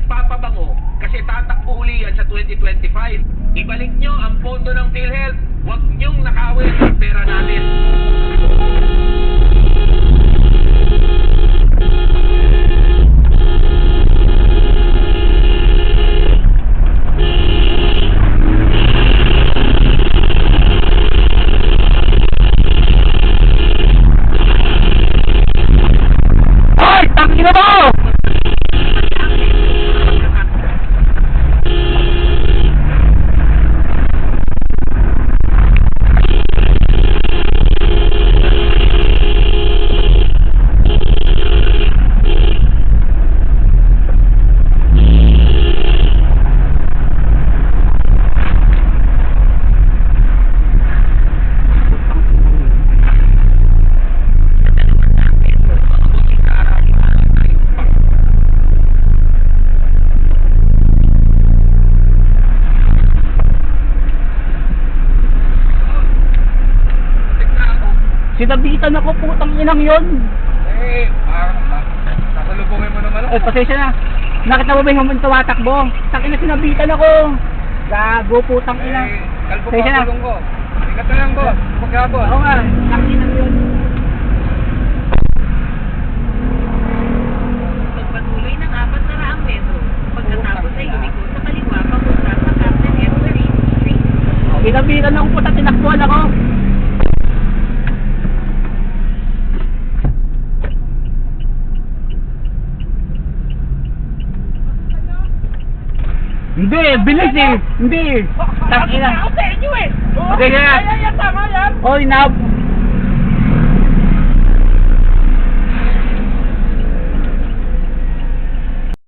nagpapabango kasi tatakbo uli yan sa 2025. Ibalik nyo ang pondo ng PhilHealth. Huwag nyong nakawin ang pera natin. Ay, tangina mo! Sinabitan ako, putang inang yun. Eh, nasalubungin mo naman Eh, pasensya na. Nakita mo ba yung humun tumatakbo? Takin na sinabitan ako. Gago, putang ina. Eh, kalbo Pasensya na. pa kulong ko. Ingat na lang ko. Magkabo. Oo nga, takin na yun. Pagpatuloy ng 400 metro, pagkatapos ay lumiko sa kaliwa papunta sa Captain F. Marine Street. Sinabitan ako, puta, tinakbuhan ako. Hindi, bilis eh. Hindi. Tangina. Ako sa inyo eh. Okay na. Ay, tama yan. Oy,